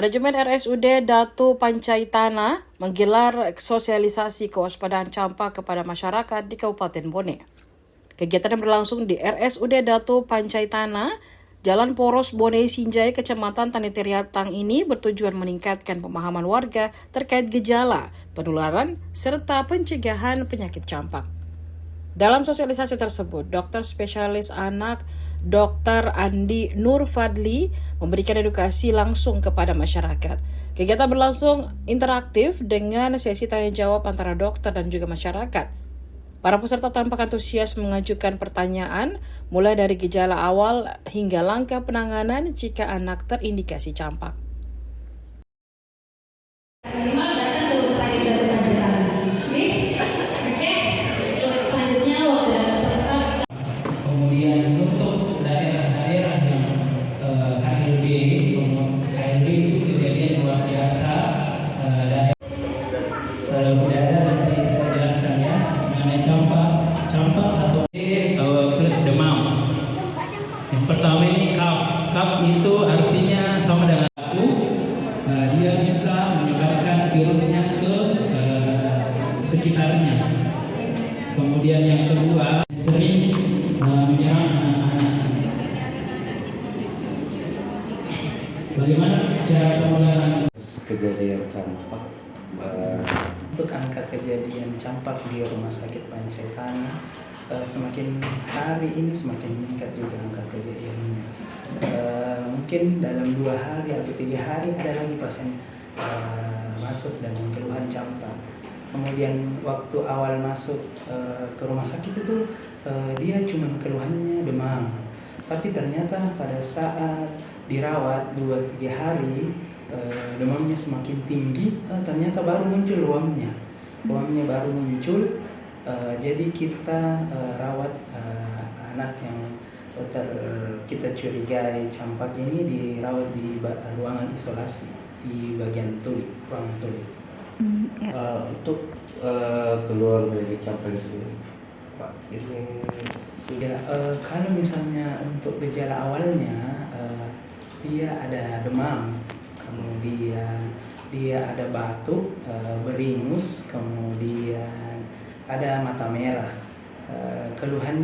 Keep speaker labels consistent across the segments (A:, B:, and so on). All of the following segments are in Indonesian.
A: Manajemen RSUD Datu Pancaitana menggelar sosialisasi kewaspadaan campak kepada masyarakat di Kabupaten Bone. Kegiatan yang berlangsung di RSUD Datu Pancaitana, Jalan Poros Bone Sinjai, Kecamatan Tanitiriatang ini bertujuan meningkatkan pemahaman warga terkait gejala, penularan, serta pencegahan penyakit campak. Dalam sosialisasi tersebut, dokter spesialis anak Dr. Andi Nur Fadli memberikan edukasi langsung kepada masyarakat. Kegiatan berlangsung interaktif dengan sesi tanya jawab antara dokter dan juga masyarakat. Para peserta tampak antusias mengajukan pertanyaan, mulai dari gejala awal hingga langkah penanganan jika anak terindikasi campak.
B: Kemudian untuk daerah-daerah yang KLB itu kejadian luar biasa. Kalau tidak ada nanti saya jelaskan ya mengenai campak atau plus demam. Yang pertama ini cough itu artinya sama dengan batuk. Dia bisa menyebabkan virusnya ke sekitarnya. Kemudian yang kedua sering menyerang anak-anak. Bagaimana cara penularan
C: kejadian campak?
D: Untuk angka kejadian campak di Rumah Sakit Pancaitana semakin hari ini semakin meningkat juga angka kejadiannya. Mungkin dalam 2 hari atau 3 hari ada lagi pasien masuk dengan keluhan campak. Kemudian waktu awal masuk ke rumah sakit itu dia cuma keluhannya demam. Tapi ternyata pada saat dirawat 2-3 hari demamnya semakin tinggi, ternyata baru muncul ruamnya baru muncul. Jadi kita rawat anak yang kita curigai campak ini dirawat di ruangan isolasi di bagian ruangan tuli.
C: Untuk keluar dari campak ini, Pak, ini
D: Ya, kalau misalnya untuk gejala awalnya dia ada demam, kemudian dia ada batuk, beringus, kemudian ada mata merah. Keluhan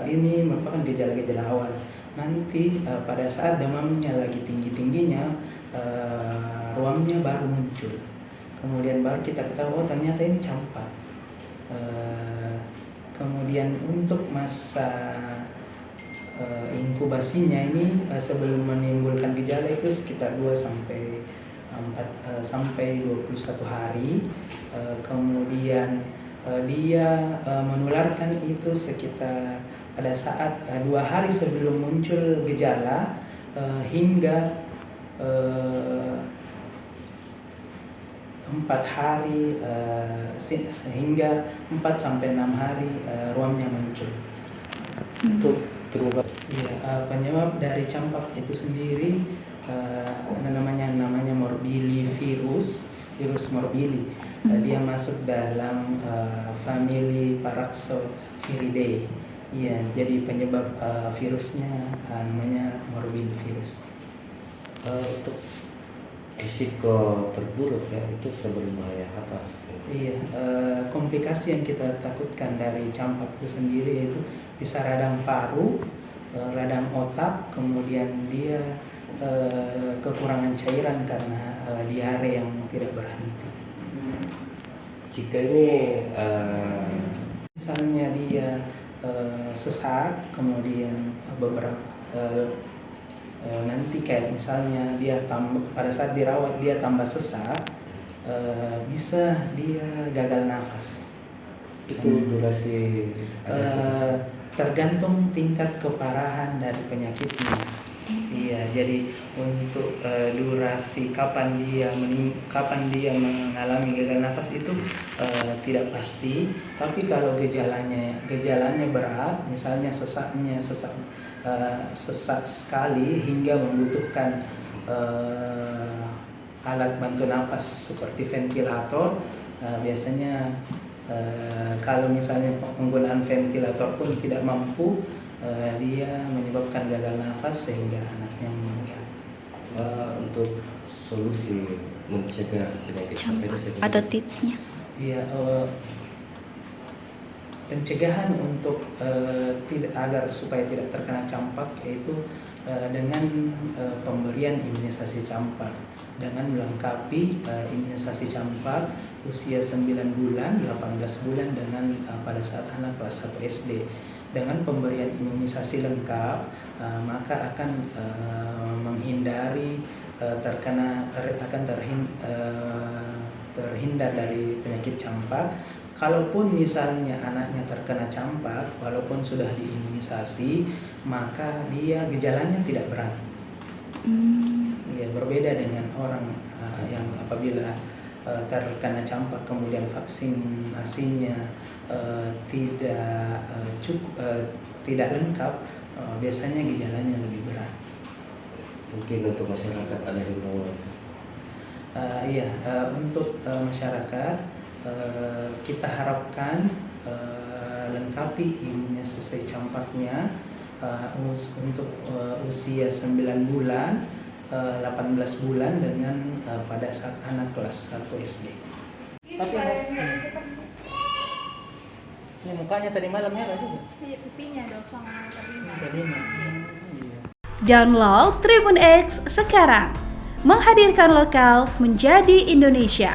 D: ini merupakan gejala-gejala awal. Nanti pada saat demamnya lagi tinggi-tingginya, ruamnya baru muncul. Kemudian baru kita ketahui ternyata ini campak. Kemudian untuk masa inkubasinya ini sebelum menimbulkan gejala itu sekitar 2 sampai 21 hari. Kemudian dia menularkan itu sekitar pada saat 2 hari sebelum muncul gejala hingga 4 hari sehingga 4 sampai 6 hari ruamnya muncul.
C: untuk penyebab
D: Penyebab dari campak itu sendiri namanya morbillivirus, virus morbili. Dia masuk dalam famili Paraxoviridae. Iya, jadi penyebab virusnya namanya morbillivirus.
C: untuk risiko terburuk ya, itu seberbahaya apa?
D: Iya, komplikasi yang kita takutkan dari campak itu sendiri yaitu bisa radang paru, radang otak, kemudian dia kekurangan cairan karena diare yang tidak berhenti.
C: Jika ini
D: Misalnya dia sesak, kemudian beberapa nanti kayak misalnya dia pada saat dirawat dia tambah sesak, bisa dia gagal nafas.
C: itu durasi
D: Tergantung tingkat keparahan dari penyakitnya. Iya, jadi untuk durasi kapan dia mengalami gagal nafas itu tidak pasti. Tapi kalau gejalanya berat, misalnya sesak sekali hingga membutuhkan alat bantu nafas seperti ventilator, biasanya kalau misalnya penggunaan ventilator pun tidak mampu, dia menyebabkan gagal nafas sehingga anaknya meninggal.
C: untuk solusi mencegah penyakit campak itu seperti
E: Atau
C: apa?
E: tipsnya?
D: Iya, pencegahan untuk agar supaya tidak terkena campak yaitu dengan pemberian imunisasi campak dengan melengkapi imunisasi campak usia 9 bulan, 18 bulan dengan pada saat anak kelas 1 SD. Dengan pemberian imunisasi lengkap maka akan menghindari terhindar dari penyakit campak. Kalaupun misalnya anaknya terkena campak, walaupun sudah diimunisasi, maka dia gejalanya tidak berat. Ya, berbeda dengan orang yang apabila terkena campak kemudian vaksinasinya tidak lengkap, biasanya gejalanya lebih berat.
C: Mungkin untuk masyarakat ada himbauan.
D: Untuk masyarakat kita harapkan lengkapi imunisasi campaknya untuk usia 9 bulan, 18 bulan dengan pada saat anak kelas 1 SD. Tapi ini mukanya tadi malam merah juga.
F: Iya, pipinya dok sama tadinya.
D: Tadinya.
G: Download Tribun X sekarang, menghadirkan lokal menjadi Indonesia.